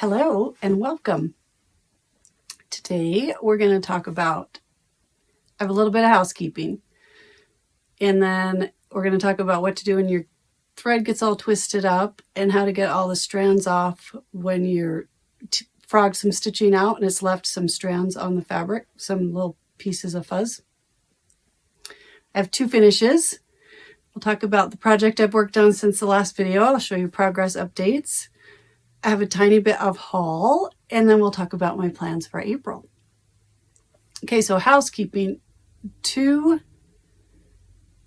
Hello and welcome. Today we're going to talk about, I have a little bit of housekeeping, and then we're going to talk about what to do when your thread gets all twisted up and how to get all the strands off when you're frog some stitching out and it's left some strands on the fabric, some little pieces of fuzz. I have two finishes. We'll talk about the project I've worked on since the last video. I'll show you progress updates. I have a tiny bit of haul, and then we'll talk about my plans for April. Okay, so housekeeping. 3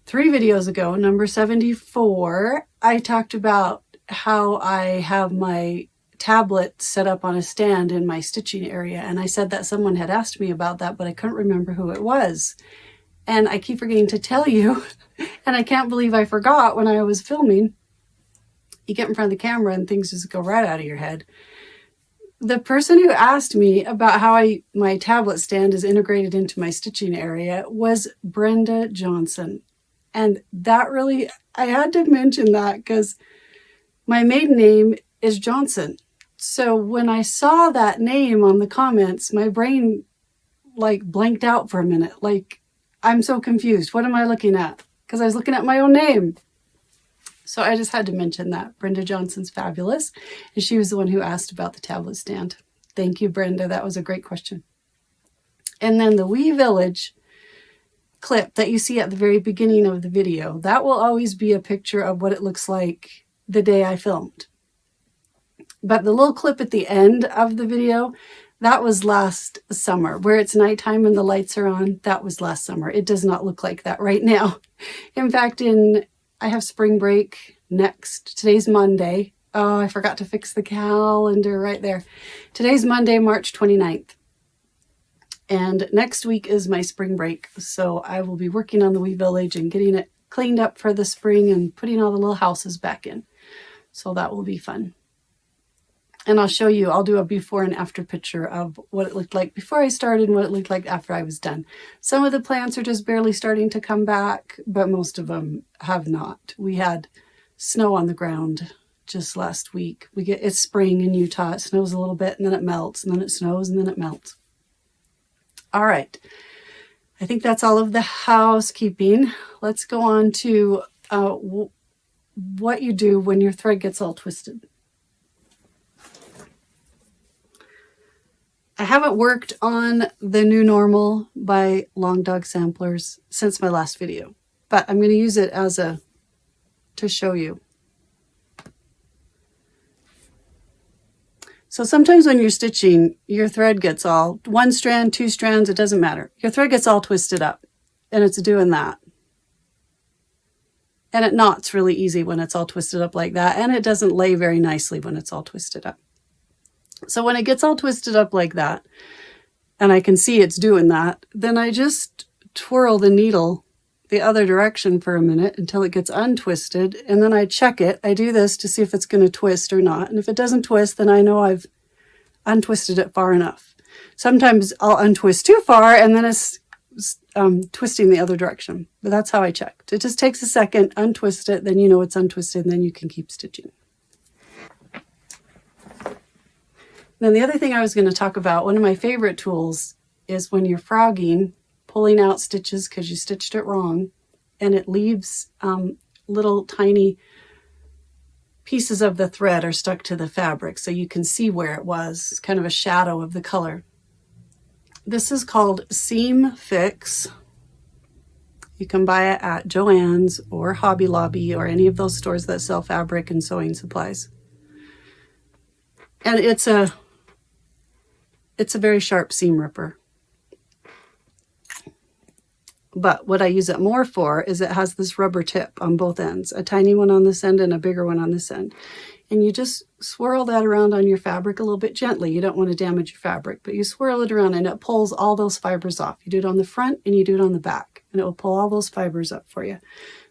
videos ago, number 74, I talked about how I have my tablet set up on a stand in my stitching area, and I said that someone had asked me about that, but I couldn't remember who it was. And I keep forgetting to tell you, and I can't believe I forgot when I was filming. You get in front of the camera and things just go right out of your head. The person who asked me about how my tablet stand is integrated into my stitching area was Brenda Johnson. And that really, I had to mention that because my maiden name is Johnson. So when I saw that name on the comments, my brain like blanked out for a minute. Like, I'm so confused. What am I looking at? Because I was looking at my own name. So I just had to mention that. Brenda Johnson's fabulous. And she was the one who asked about the tablet stand. Thank you, Brenda. That was a great question. And then the Wee Village clip that you see at the very beginning of the video, that will always be a picture of what it looks like the day I filmed. But the little clip at the end of the video, that was last summer, where it's nighttime and the lights are on. That was last summer. It does not look like that right now. In fact, I have spring break next. Today's Monday. Oh, I forgot to fix the calendar right there. Today's Monday, March 29th. And next week is my spring break. So I will be working on the Wee Village and getting it cleaned up for the spring and putting all the little houses back in. So that will be fun. And I'll show you, I'll do a before and after picture of what it looked like before I started and what it looked like after I was done. Some of the plants are just barely starting to come back, but most of them have not. We had snow on the ground just last week. It's spring in Utah. It snows a little bit and then it melts, and then it snows and then it melts. All right. I think that's all of the housekeeping. Let's go on to what you do when your thread gets all twisted. I haven't worked on the new normal by Long Dog Samplers since my last video, but I'm going to use it to show you. So sometimes when you're stitching, your thread gets all, 1 strand, 2 strands, it doesn't matter. Your thread gets all twisted up, and it's doing that. And it knots really easy when it's all twisted up like that, and it doesn't lay very nicely when it's all twisted up. So when it gets all twisted up like that, and I can see it's doing that, then I just twirl the needle the other direction for a minute until it gets untwisted, and then I check it. I do this to see if it's going to twist or not, and if it doesn't twist, then I know I've untwisted it far enough. Sometimes I'll untwist too far, and then it's twisting the other direction, but that's how I check. It just takes a second, untwist it, then you know it's untwisted, and then you can keep stitching. Then the other thing I was going to talk about, one of my favorite tools, is when you're frogging, pulling out stitches because you stitched it wrong, and it leaves little tiny pieces of the thread are stuck to the fabric, so you can see where it was. It's kind of a shadow of the color. This is called Seam Fix. You can buy it at Joann's or Hobby Lobby or any of those stores that sell fabric and sewing supplies. And it's a very sharp seam ripper. But what I use it more for is it has this rubber tip on both ends, a tiny one on this end and a bigger one on this end. And you just swirl that around on your fabric a little bit gently. You don't want to damage your fabric, but you swirl it around and it pulls all those fibers off. You do it on the front and you do it on the back, and it will pull all those fibers up for you.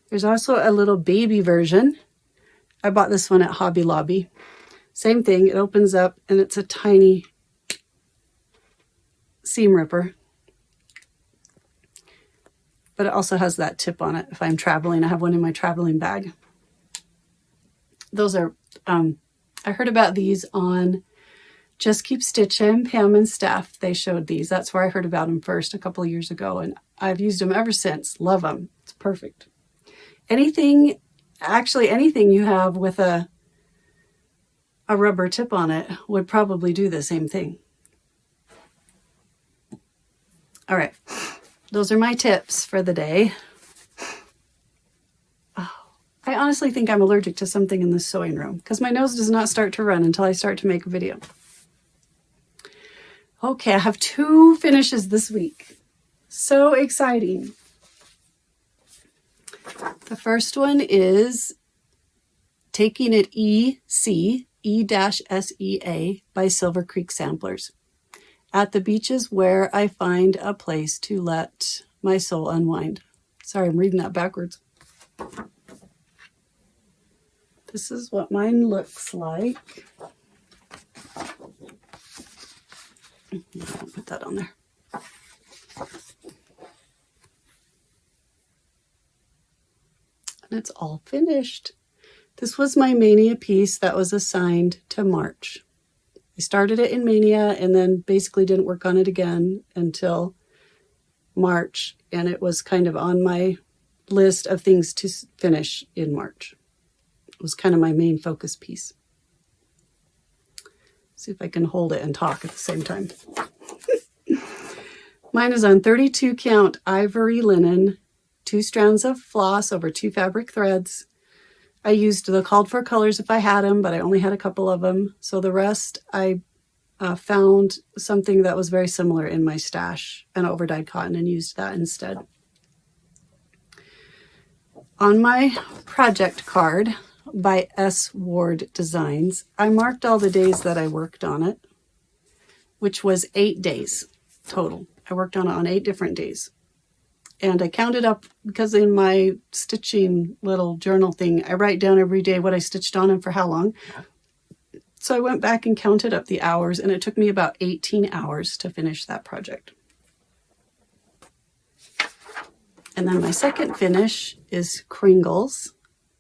There's also a little baby version. I bought this one at Hobby Lobby. Same thing, it opens up and it's a tiny seam ripper. But it also has that tip on it if I'm traveling. I have one in my traveling bag. Those are, I heard about these on Just Keep Stitching, Pam and Steph, they showed these. That's where I heard about them first a couple of years ago, and I've used them ever since. Love them. It's perfect. Anything, actually anything you have with a rubber tip on it would probably do the same thing. All right, those are my tips for the day. Oh, I honestly think I'm allergic to something in this sewing room because my nose does not start to run until I start to make a video. Okay, I have 2 finishes this week. So exciting. The first one is Taking It E-C, E-S-E-A by Silver Creek Samplers. At the beaches where I find a place to let my soul unwind. Sorry, I'm reading that backwards. This is what mine looks like. I'll put that on there. And it's all finished. This was my Mania piece that was assigned to March. I started it in Mania and then basically didn't work on it again until March. And it was kind of on my list of things to finish in March. It was kind of my main focus piece. See if I can hold it and talk at the same time. Mine is on 32 count ivory linen, 2 strands of floss over 2 fabric threads. I used the called for colors if I had them, but I only had a couple of them. So the rest, I found something that was very similar in my stash, an overdyed cotton, and used that instead. On my project card by SWardDesigns, I marked all the days that I worked on it, which was 8 days total. I worked on it on 8 different days. And I counted up, because in my stitching little journal thing, I write down every day what I stitched on and for how long. So I went back and counted up the hours, and it took me about 18 hours to finish that project. And then my second finish is Kringles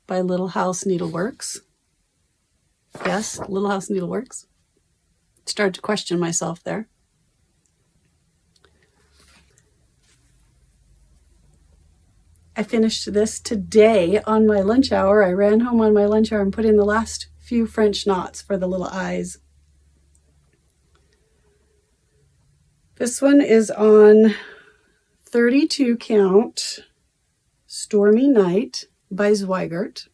by Little House Needleworks. Yes, Little House Needleworks. Started to question myself there. I finished this today on my lunch hour. I ran home on my lunch hour and put in the last few French knots for the little eyes. This one is on 32 count Stormy Night by Zweigart.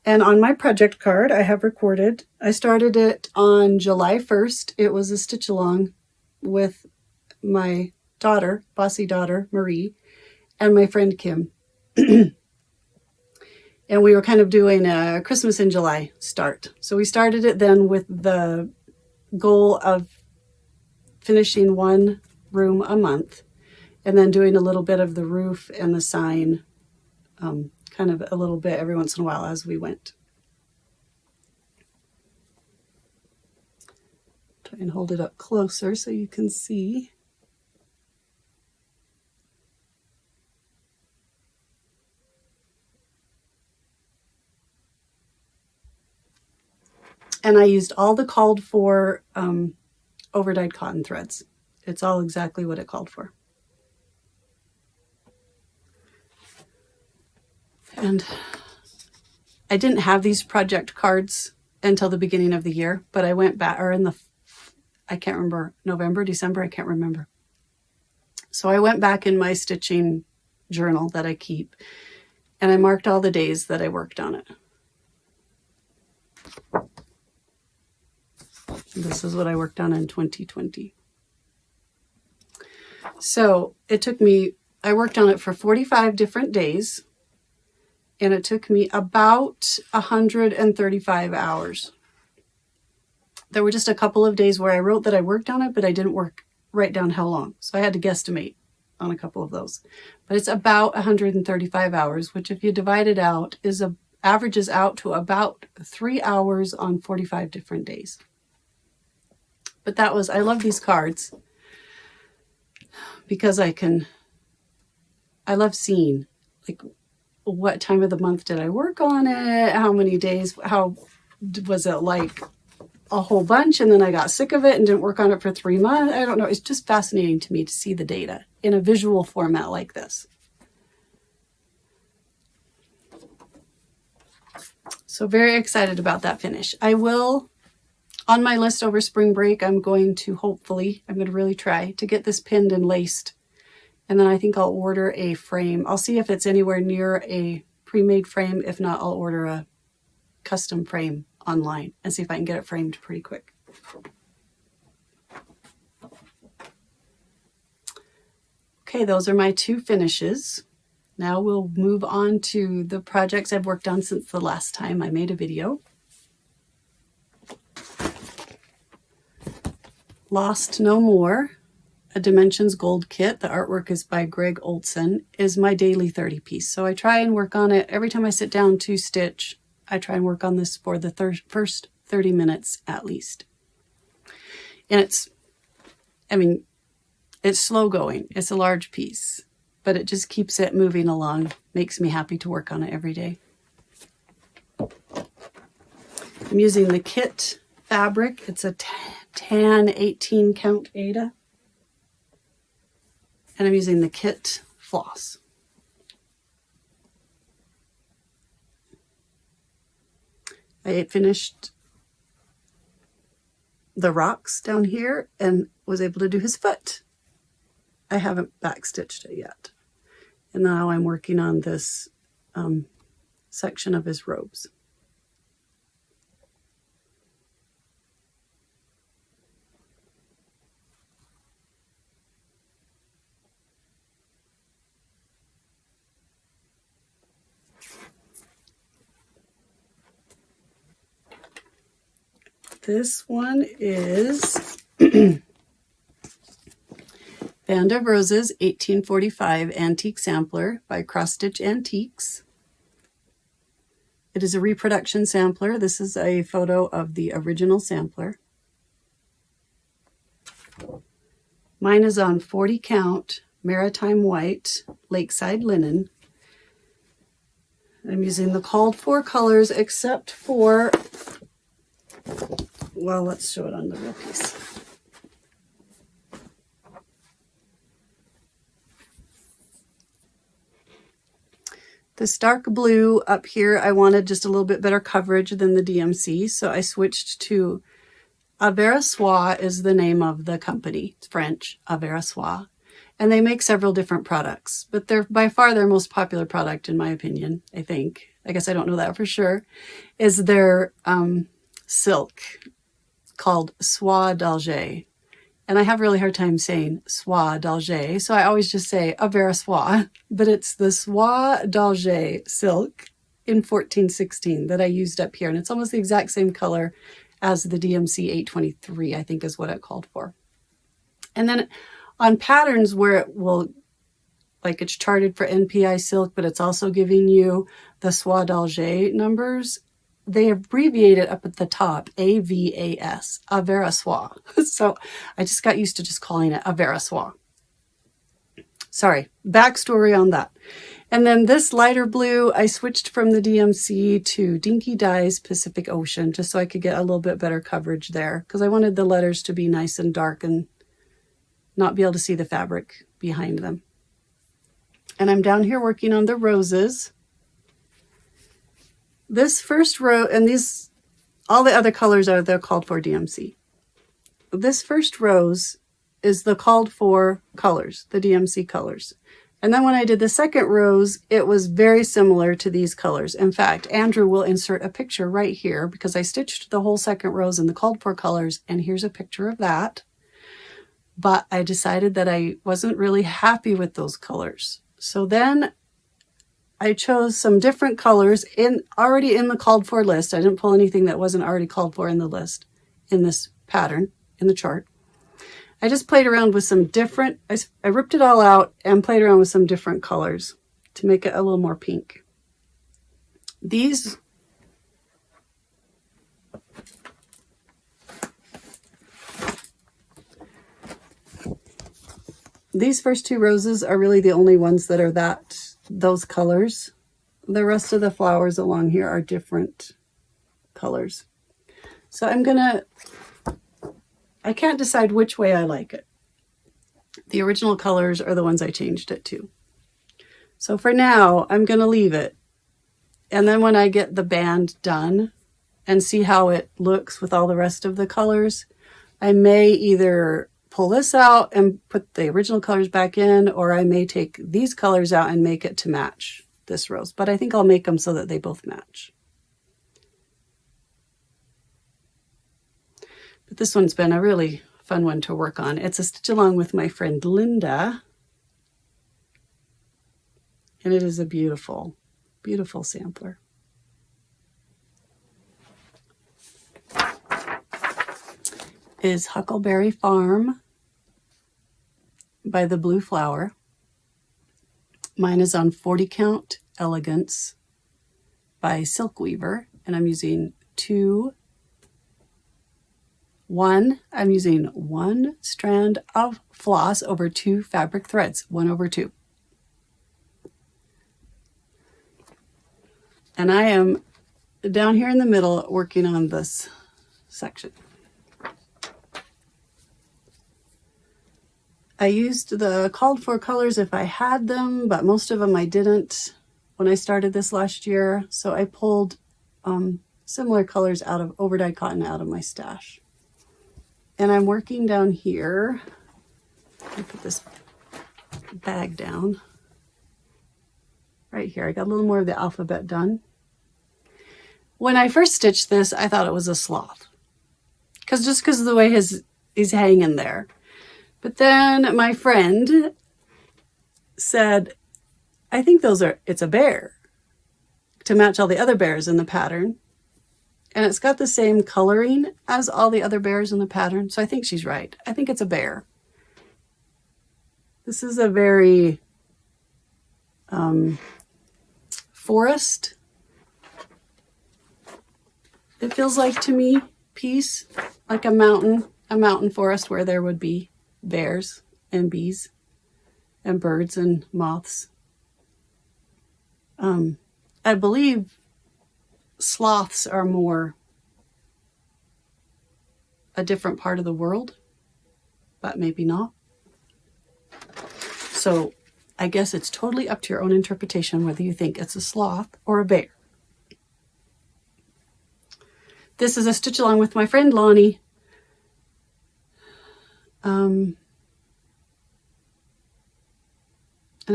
And on my project card, I have recorded, I started it on July 1st. It was a stitch along with my daughter, bossy daughter, Marie, and my friend Kim. And we were kind of doing a Christmas in July start. So we started it then with the goal of finishing 1 room a month, and then doing a little bit of the roof and the sign, kind of a little bit every once in a while as we went. Try and hold it up closer so you can see. And I used all the called for overdyed cotton threads. It's all exactly what it called for. And I didn't have these project cards until the beginning of the year, but I went back, or in the, I can't remember, November, December, I can't remember. So I went back in my stitching journal that I keep, and I marked all the days that I worked on it. This is what I worked on in 2020. So it took me, I worked on it for 45 different days, and it took me about 135 hours. There were just a couple of days where I wrote that I worked on it, but I didn't write down how long. So I had to guesstimate on a couple of those. But it's about 135 hours, which if you divide it out, averages out to about 3 hours on 45 different days. But that was, I love these cards because I love seeing, like, what time of the month did I work on it? How many days? How was it like a whole bunch and then I got sick of it and didn't work on it for 3 months. I don't know. It's just fascinating to me to see the data in a visual format like this. So very excited about that finish. I will, on my list over spring break, I'm going to really try to get this pinned and laced. And then I think I'll order a frame. I'll see if it's anywhere near a pre-made frame. If not, I'll order a custom frame online and see if I can get it framed pretty quick. Okay, those are my 2 finishes. Now we'll move on to the projects I've worked on since the last time I made a video. Lost No More, a Dimensions Gold kit. The artwork is by Greg Olson, is my daily 30 piece. So I try and work on it every time I sit down to stitch. I try and work on this for the first 30 minutes at least. And it's slow going. It's a large piece, but it just keeps it moving along. Makes me happy to work on it every day. I'm using the kit fabric. It's a tan 18 count Aida. And I'm using the kit floss. I finished the rocks down here and was able to do his foot. I haven't backstitched it yet. And now I'm working on this section of his robes. This one is Band of Roses 1845 Antique Sampler by Cross Stitch Antiques. It is a reproduction sampler. This is a photo of the original sampler. Mine is on 40 count Maritime White Lakeside Linen. I'm using the called for colors except for, well, let's show it on the real piece. This dark blue up here, I wanted just a little bit better coverage than the DMC, so I switched to SWardDesigns is the name of the company. It's French, SWardDesigns. And they make several different products, but they're by far their most popular product, in my opinion, I think. I guess I don't know that for sure, is their silk called SWardDesigns. And I have a really hard time saying SWardDesigns, so I always just say SWardDesigns, but it's the SWardDesigns silk in 1416 that I used up here. And it's almost the exact same color as the DMC 823, I think is what it called for. And then on patterns where it will, like it's charted for NPI silk, but it's also giving you the SWardDesigns numbers, they abbreviate it up at the top, AVAS, SWardDesigns. So I just got used to just calling it SWardDesigns. Sorry, backstory on that. And then this lighter blue, I switched from the DMC to Dinky Dyes Pacific Ocean, just so I could get a little bit better coverage there, because I wanted the letters to be nice and dark and not be able to see the fabric behind them. And I'm down here working on the roses. This first row, and these, all the other colors are the called for DMC. This first rose is the called for colors, the DMC colors. And then when I did the second rose, it was very similar to these colors. In fact, Andrew will insert a picture right here because I stitched the whole second rose in the called for colors, and here's a picture of that. But I decided that I wasn't really happy with those colors. So then I chose some different colors already in the called for list. I didn't pull anything that wasn't already called for in the list, in this pattern, in the chart. I just played around with some different, I ripped it all out and played around with some different colors to make it a little more pink. These first two roses are really the only ones that are those colors. The rest of the flowers along here are different colors. So I can't decide which way I like it. The original colors are the ones I changed it to. So for now, I'm going to leave it. And then when I get the band done and see how it looks with all the rest of the colors, I may either pull this out and put the original colors back in, or I may take these colors out and make it to match this rose. But I think I'll make them so that they both match. But this one's been a really fun one to work on. It's a stitch along with my friend Linda. And it is a beautiful, beautiful sampler. Is Huckleberry Farm by the Blue Flower. Mine is on 40 count Elegance by Silk Weaver, and I'm using I'm using 1 strand of floss over 2 fabric threads, 1/2. And I am down here in the middle working on this section. I used the called for colors if I had them, but most of them I didn't when I started this last year. So I pulled similar colors out of overdyed cotton out of my stash. And I'm working down here. Let me put this bag down. Right here, I got a little more of the alphabet done. When I first stitched this, I thought it was a sloth. Just because of the way he's hanging there. But then my friend said, I think it's a bear, to match all the other bears in the pattern. And it's got the same coloring as all the other bears in the pattern. So I think she's right. I think it's a bear. This is a very forest, it feels like to me, piece, like a mountain forest where there would be bears and bees and birds and moths. I believe sloths are more a different part of the world, but maybe not. So I guess it's totally up to your own interpretation whether you think it's a sloth or a bear. This is a stitch along with my friend Lonnie. And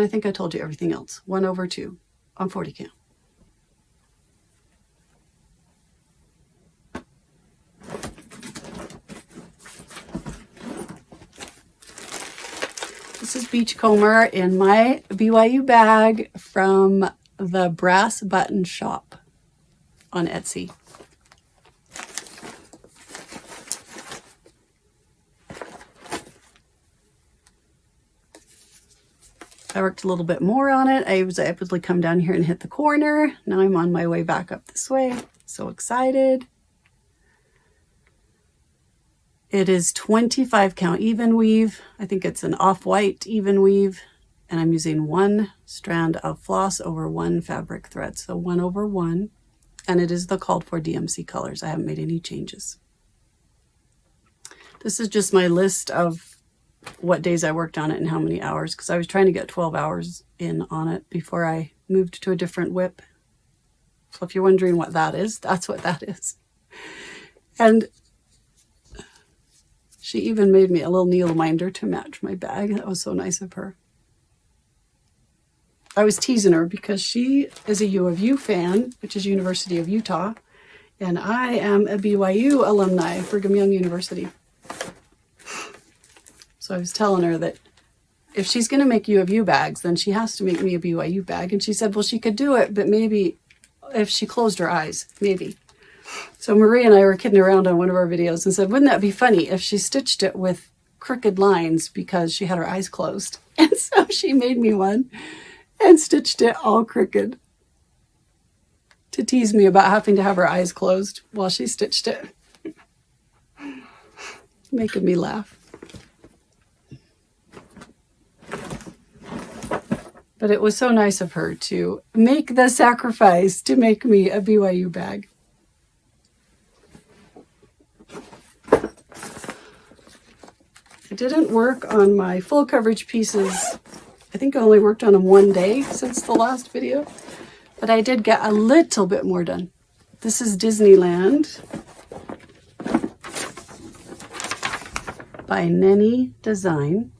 I think I told you everything else. 1/2 on 40 count. This is Beachcomber in my BYU bag from the Brass Button Shop on Etsy. I worked a little bit more on it. I was able to come down here and hit the corner. Now I'm on my way back up this way. So excited. It is 25 count even weave. I think it's an off-white even weave. And I'm using 1 strand of floss over 1 fabric thread. So 1/1. And it is the called for DMC colors. I haven't made any changes. This is just my list of what days I worked on it and how many hours, because I was trying to get 12 hours in on it before I moved to a different whip. So if you're wondering what that is, that's what that is. And she even made me a little needle minder to match my bag. That was so nice of her. I was teasing her because she is a U of U fan, which is University of Utah, and I am a BYU alumni, Brigham Young University. So I was telling her that if she's going to make U of U bags, then she has to make me a BYU bag. And she said, well, she could do it, but maybe if she closed her eyes, maybe. So Marie and I were kidding around on one of our videos and said, wouldn't that be funny if she stitched it with crooked lines because she had her eyes closed? And so she made me one and stitched it all crooked to tease me about having to have her eyes closed while she stitched it. Making me laugh. But it was so nice of her to make the sacrifice to make me a BYU bag. I didn't work on my full coverage pieces. I think I only worked on them one day since the last video, but I did get a little bit more done. This is Disneyland by Nenny Design.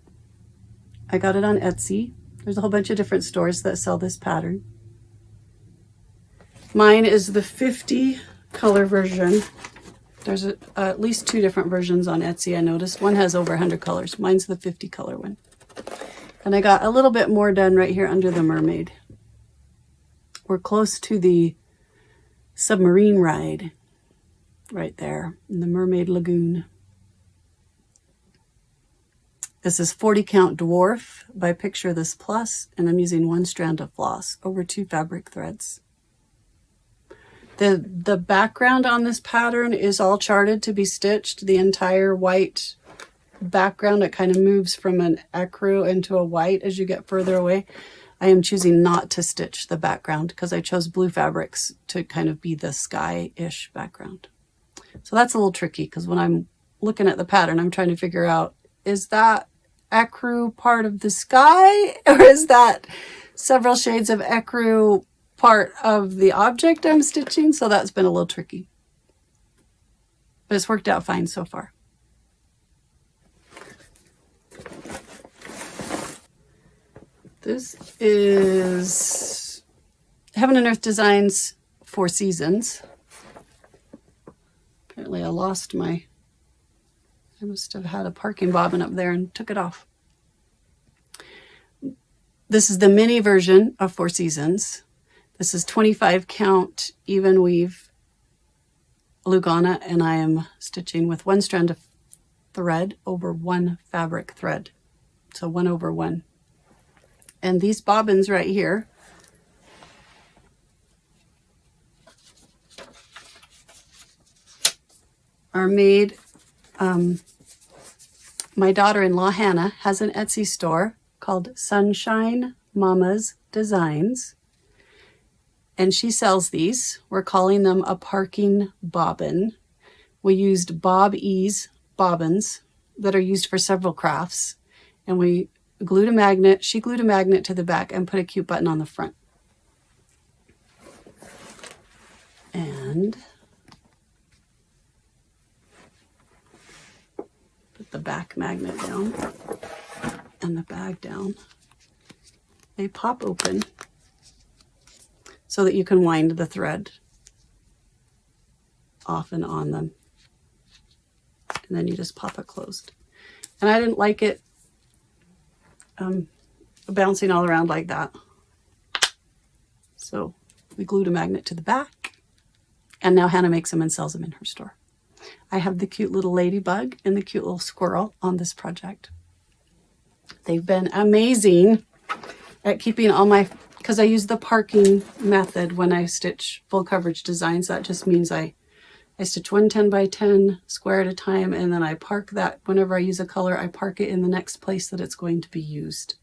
I got it on Etsy. There's a whole bunch of different stores that sell this pattern. Mine is the 50 color version. There's at least 2 different versions on Etsy, I noticed. One has over 100 colors. Mine's the 50 color one. And I got a little bit more done right here under the mermaid. We're close to the submarine ride right there in the Mermaid Lagoon. This is 40 count dwarf by Picture This Plus, and I'm using 1 strand of floss over 2 fabric threads. The background on this pattern is all charted to be stitched. The entire white background, it kind of moves from an ecru into a white as you get further away. I am choosing not to stitch the background because I chose blue fabrics to kind of be the sky-ish background. So that's a little tricky because when I'm looking at the pattern, I'm trying to figure out, is that ecru part of the sky, or is that several shades of ecru part of the object I'm stitching? So that's been a little tricky, but it's worked out fine so far. This is Heaven and Earth Designs 4 Seasons. Apparently I lost my, I must have had a parking bobbin up there and took it off. This is the mini version of 4 Seasons. This is 25 count even weave Lugana, and I am stitching with 1 strand of thread over 1 fabric thread. So 1 over 1. And these bobbins right here are made, my daughter-in-law Hannah has an Etsy store called Sunshine Mama's Designs, and she sells these. We're calling them a parking bobbin. We used Bob E's bobbins that are used for several crafts, and we glued a magnet. She glued a magnet to the back and put a cute button on the front. And put the back magnet down and the bag down. They pop open so that you can wind the thread off and on them. And then you just pop it closed. And I didn't like it bouncing all around like that. So we glued a magnet to the back, and now Hannah makes them and sells them in her store. I have the cute little ladybug and the cute little squirrel on this project. They've been amazing at keeping all my, because I use the parking method when I stitch full coverage designs. That just means I stitch 1 10 by 10 square at a time, and then I park that. Whenever I use a color, I park it in the next place that it's going to be used.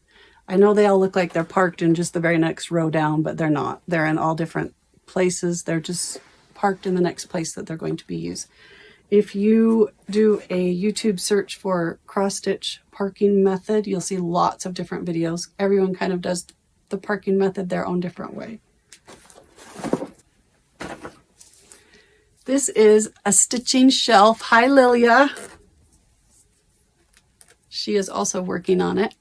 I know they all look like they're parked in just the very next row down, but they're not. They're in all different places. They're just parked in the next place that they're going to be used. If you do a YouTube search for cross-stitch parking method, you'll see lots of different videos. Everyone kind of does the parking method their own different way. This is a stitching shelf. Hi, Lilia. She is also working on it.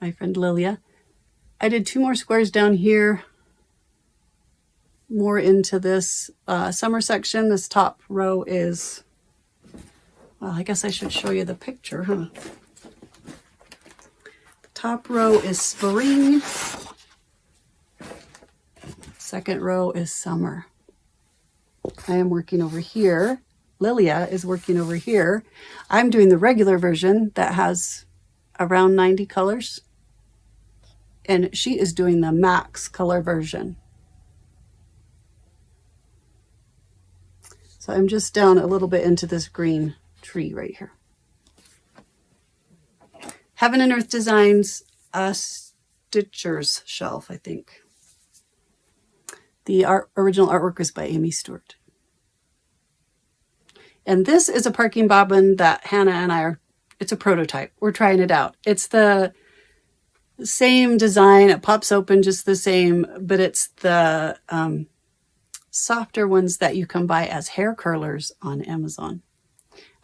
My friend Lilia. I did 2 more squares down here, more into this summer section. This top row is, well, I guess I should show you the picture, huh? The top row is spring. Second row is summer. I am working over here. Lilia is working over here. I'm doing the regular version that has around 90 colors. And she is doing the max color version. So I'm just down a little bit into this green tree right here. Heaven and Earth Designs, a Stitcher's shelf, I think. The original artwork is by Amy Stewart. And this is a parking bobbin that Hannah and I are It's a prototype. We're trying it out. It's the same design. It pops open just the same, but it's the softer ones that you can buy as hair curlers on Amazon.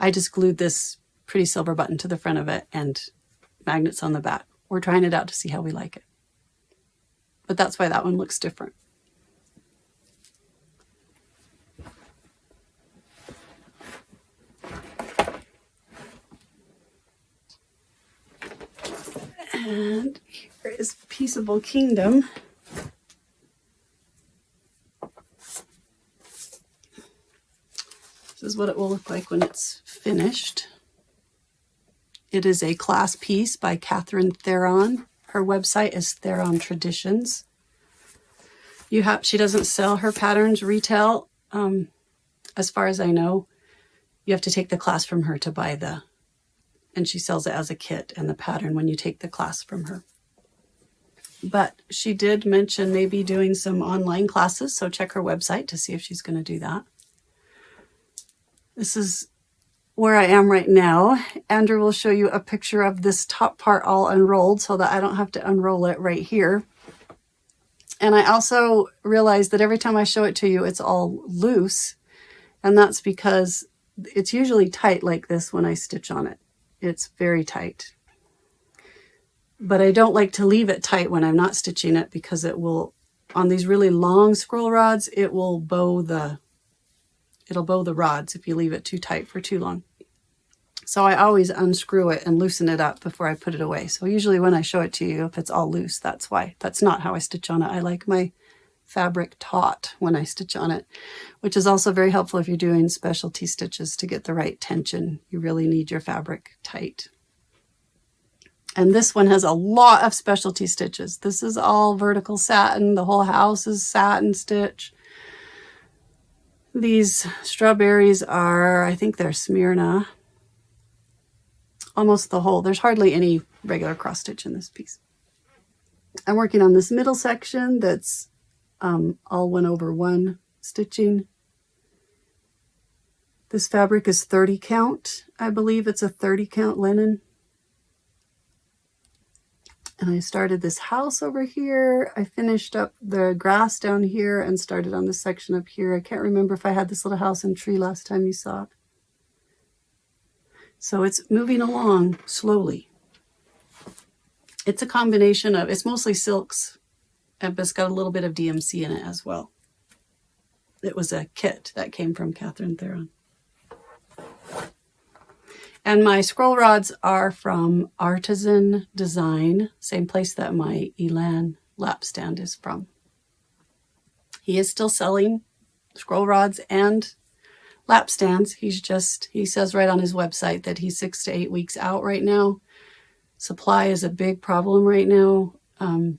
I just glued this pretty silver button to the front of it and magnets on the back. We're trying it out to see how we like it. But that's why that one looks different. And here is Peaceable Kingdom. This is what it will look like when it's finished. It is a class piece by Catherine Theron. Her website is Theron Traditions. She doesn't sell her patterns retail. As far as I know, you have to take the class from her to buy and she sells it as a kit and the pattern when you take the class from her. But she did mention maybe doing some online classes, so check her website to see if she's going to do that. This is where I am right now. Andrew will show you a picture of this top part all unrolled so that I don't have to unroll it right here. And I also realized that every time I show it to you, it's all loose. And that's because it's usually tight like this when I stitch on it. It's very tight. But I don't like to leave it tight when I'm not stitching it because it will, on these really long scroll rods, it will it'll bow the rods if you leave it too tight for too long. So I always unscrew it and loosen it up before I put it away. So usually when I show it to you, if it's all loose, that's why. That's not how I stitch on it. I like my fabric taut when I stitch on it, which is also very helpful if you're doing specialty stitches to get the right tension. You really need your fabric tight. And this one has a lot of specialty stitches. This is all vertical satin. The whole house is satin stitch. These strawberries are, I think they're Smyrna. Almost the whole. There's hardly any regular cross stitch in this piece. I'm working on this middle section that's all 1/1 stitching. This fabric is 30 count. I believe it's a 30 count linen. And I started this house over here. I finished up the grass down here and started on this section up here. I can't remember if I had this little house and tree last time you saw it. So it's moving along slowly. It's a combination of, it's mostly silks, but it's got a little bit of DMC in it as well. It was a kit that came from Catherine Theron. And my scroll rods are from Artisan Design, same place that my Elan Lapstand is from. He is still selling scroll rods and lapstands. He says right on his website that he's 6 to 8 weeks out right now. Supply is a big problem right now. And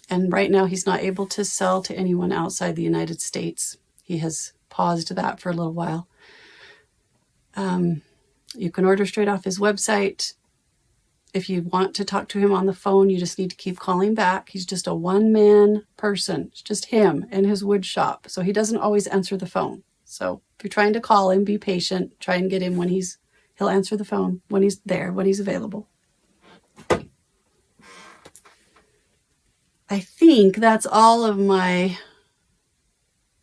right now he's not able to sell to anyone outside the United States. He has paused that for a little while. You can order straight off his website. If you want to talk to him on the phone, you just need to keep calling back. He's just a one-man person. It's just him and his wood shop. So he doesn't always answer the phone. So if you're trying to call him, be patient. Try and get him when he'll answer the phone when he's there, when he's available. I think that's all of my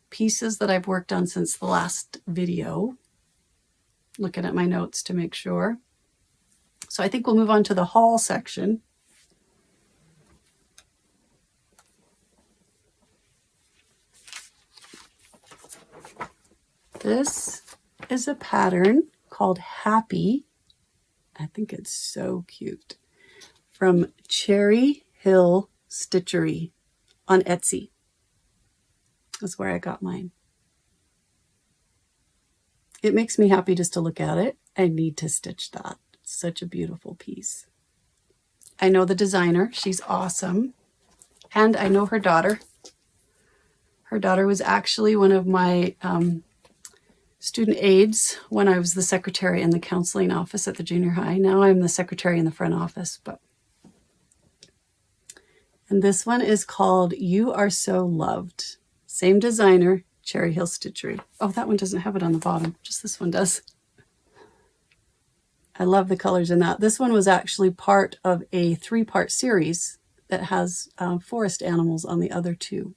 pieces that I've worked on since the last video. Looking at my notes to make sure. So I think we'll move on to the haul section. This is a pattern called Happy. I think it's so cute. From Cherry Hill Stitchery on Etsy. That's where I got mine. It makes me happy just to look at it. I need to stitch that. It's such a beautiful piece. I know the designer. She's awesome. And I know her daughter. Her daughter was actually one of my student aides when I was the secretary in the counseling office at the junior high. Now I'm the secretary in the front office. And this one is called You Are So Loved. Same designer, Cherry Hill Stitchery. Oh, that one doesn't have it on the bottom. Just this one does. I love the colors in that. This one was actually part of a 3-part series that has forest animals on the other 2,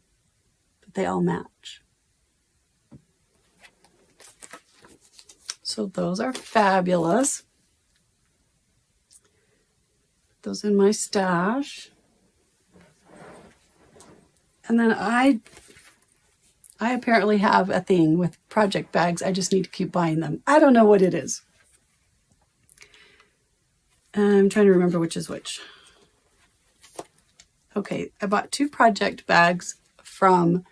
but they all match. So those are fabulous. Put those in my stash. And then I apparently have a thing with project bags. I just need to keep buying them. I don't know what it is. I'm trying to remember which is which. Okay, I bought 2 project bags from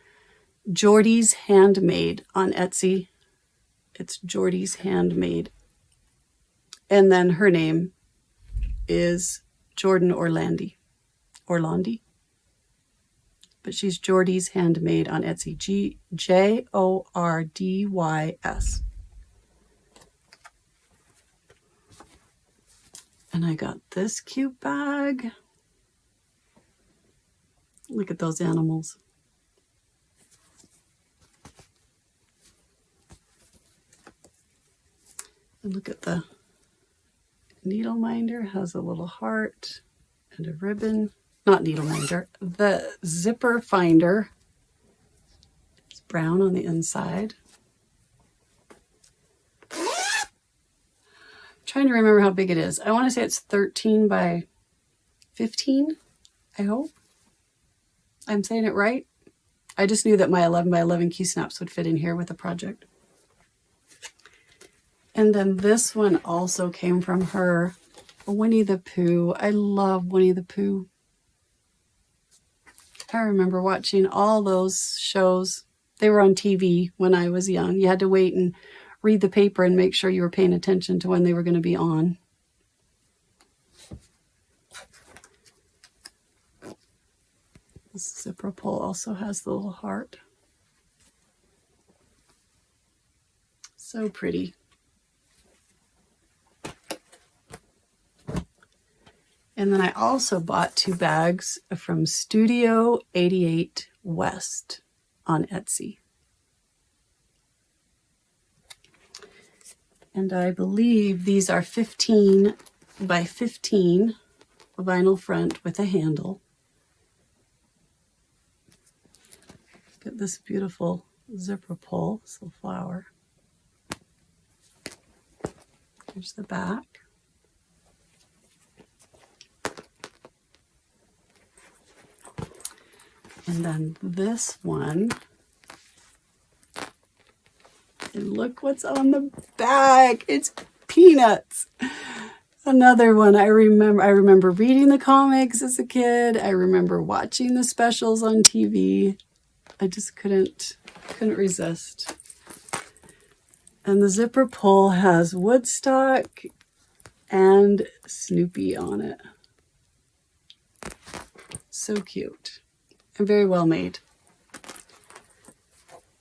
Jordys Handmade on Etsy. It's Jordys Handmade. And then her name is Jordan Orlandi. But she's Jordys Handmade on Etsy. Jordys. And I got this cute bag. Look at those animals. And look at the needle minder, has a little heart and a ribbon. Not needle minder, the zipper finder. It's brown on the inside. I'm trying to remember how big it is. I want to say it's 13 by 15, I hope. I'm saying it right. I just knew that my 11 by 11 key snaps would fit in here with a project. And then this one also came from her, Winnie the Pooh. I love Winnie the Pooh. I remember watching all those shows. They were on TV when I was young. You had to wait and read the paper and make sure you were paying attention to when they were going to be on. This zipper pull also has the little heart. So pretty. And then I also bought 2 bags from Studio 88 West on Etsy. And I believe these are 15 by 15 vinyl front with a handle. Look at this beautiful zipper pull, this little flower. Here's the back. And then this one, and look what's on the back. It's Peanuts. Another one. I remember reading the comics as a kid. I remember watching the specials on TV. I just couldn't resist. And the zipper pull has Woodstock and Snoopy on it. So cute. And very well made.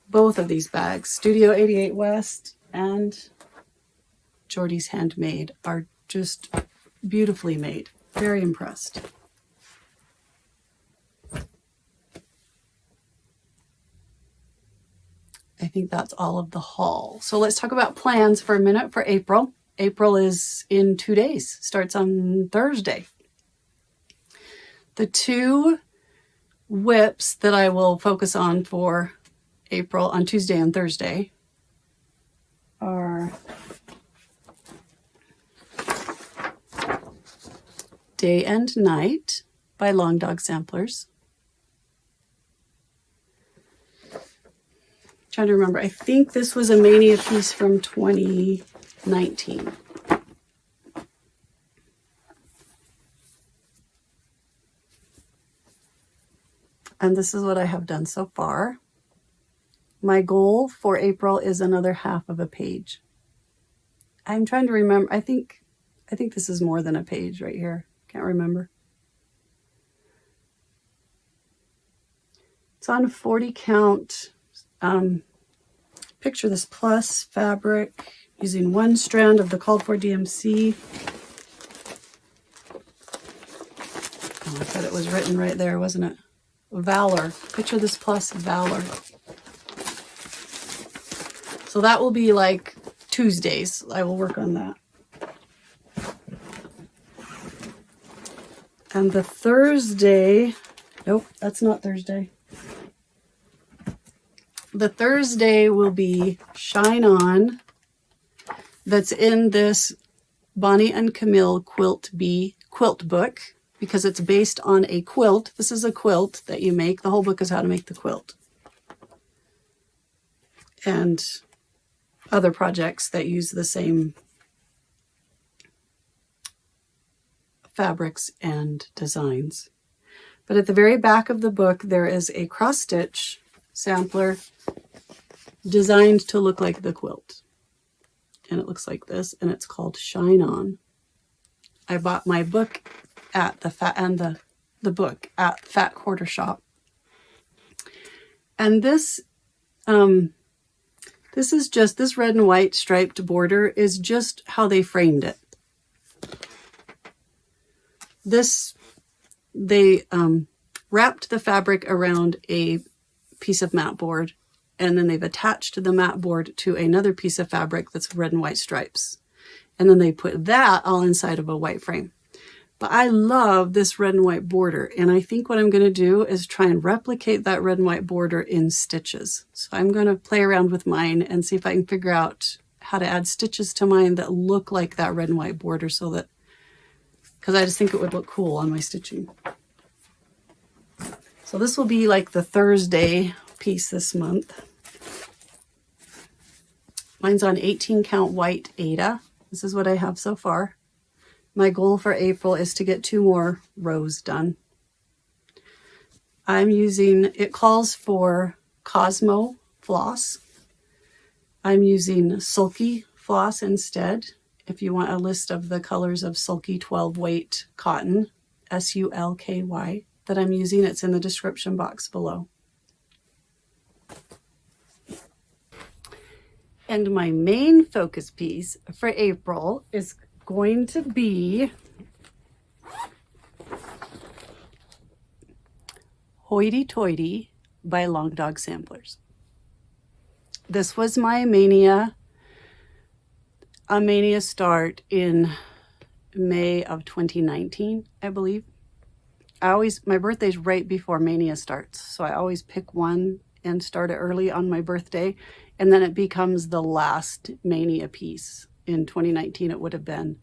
Both of these bags, Studio 88 West and Jordys Handmade, are just beautifully made. Very impressed. I think that's all of the haul. So let's talk about plans for a minute for April. April is in 2 days, starts on Thursday. The 2 whips that I will focus on for April on Tuesday and Thursday are Day and Night by Long Dog Samplers. Trying to remember, I think this was a Mania piece from 2019. And this is what I have done so far. My goal for April is another half of a page. I'm trying to remember. I think this is more than a page right here. Can't remember. It's on a 40 count. Picture this plus fabric using 1 strand of the called for DMC. Oh, I thought it was written right there, wasn't it? Valor. Picture this plus Valor. So that will be like Tuesdays. I will work on that. And the Thursday, nope, that's not Thursday. The Thursday will be Shine On. That's in this Bonnie and Camille quilt book, because it's based on a quilt. This is a quilt that you make. The whole book is how to make the quilt. And other projects that use the same fabrics and designs. But at the very back of the book, there is a cross stitch sampler designed to look like the quilt. And it looks like this, and it's called Shine On. I bought my book at the book at Fat Quarter Shop. And this is just, this red and white striped border is just how they framed it. They wrapped the fabric around a piece of mat board, and then they've attached the mat board to another piece of fabric that's red and white stripes. And then they put that all inside of a white frame. But I love this red and white border, and I think what I'm going to do is try and replicate that red and white border in stitches. So I'm going to play around with mine and see if I can figure out how to add stitches to mine that look like that red and white border, so that, because I just think it would look cool on my stitching. So this will be like the Thursday piece this month. Mine's on 18 count white Aida. This is what I have so far. My goal for April is to get 2 more rows done. I'm using, it calls for Cosmo floss. I'm using Sulky floss instead. If you want a list of the colors of Sulky 12 weight cotton, SULKY, that I'm using, it's in the description box below. And my main focus piece for April is going to be Hoity Toity by Long Dog Samplers. This was my Mania start in May of 2019, I believe. My birthday's right before Mania starts, so I always pick one and start it early on my birthday, and then it becomes the last Mania piece. In 2019, it would have been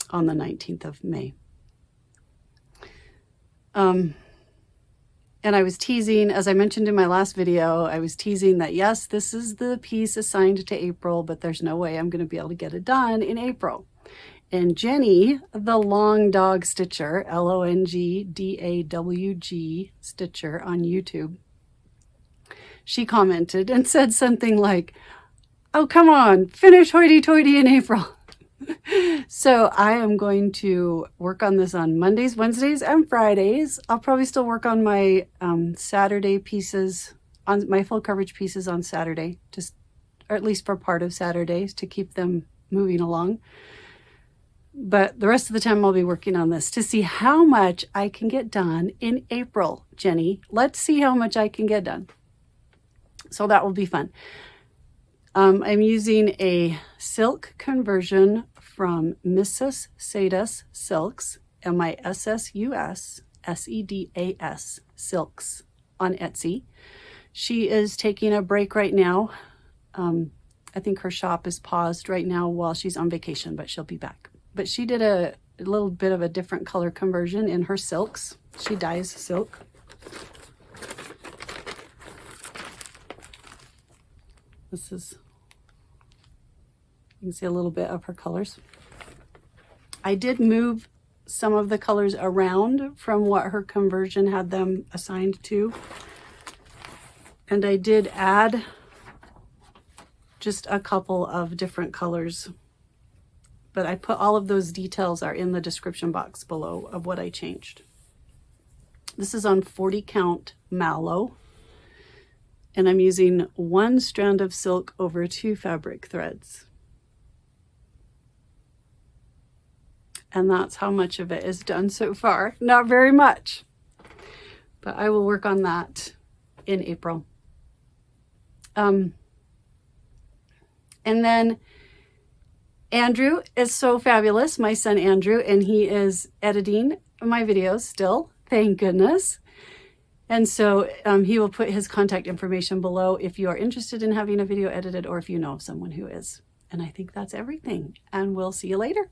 on the 19th of May. And I was teasing, as I mentioned in my last video, I was teasing that yes, this is the piece assigned to April, but there's no way I'm going to be able to get it done in April. And Jenny, the Long Dog Stitcher, LONGDAWG Stitcher on YouTube, she commented and said something like, "Oh, come on, finish Hoity Toity in April." So I am going to work on this on Mondays, Wednesdays, and Fridays. I'll probably still work on my Saturday pieces, on my full coverage pieces on Saturday, or at least for part of Saturdays, to keep them moving along. But the rest of the time I'll be working on this to see how much I can get done in April, Jenny. Let's see how much I can get done. So that will be fun. I'm using a silk conversion from Mrs. Sedas Silks, MISSUS SEDAS Silks on Etsy. She is taking a break right now. I think her shop is paused right now while she's on vacation, but she'll be back. But she did a little bit of a different color conversion in her silks. She dyes silk. This is, you can see a little bit of her colors. I did move some of the colors around from what her conversion had them assigned to. And I did add just a couple of different colors. But I put all of those details are in the description box below of what I changed. This is on 40 count mallow. And I'm using 1 strand of silk over 2 fabric threads. And that's how much of it is done so far. Not very much, but I will work on that in April. And then Andrew is so fabulous, my son Andrew, and he is editing my videos still, thank goodness. And so he will put his contact information below if you are interested in having a video edited or if you know of someone who is. And I think that's everything. And we'll see you later.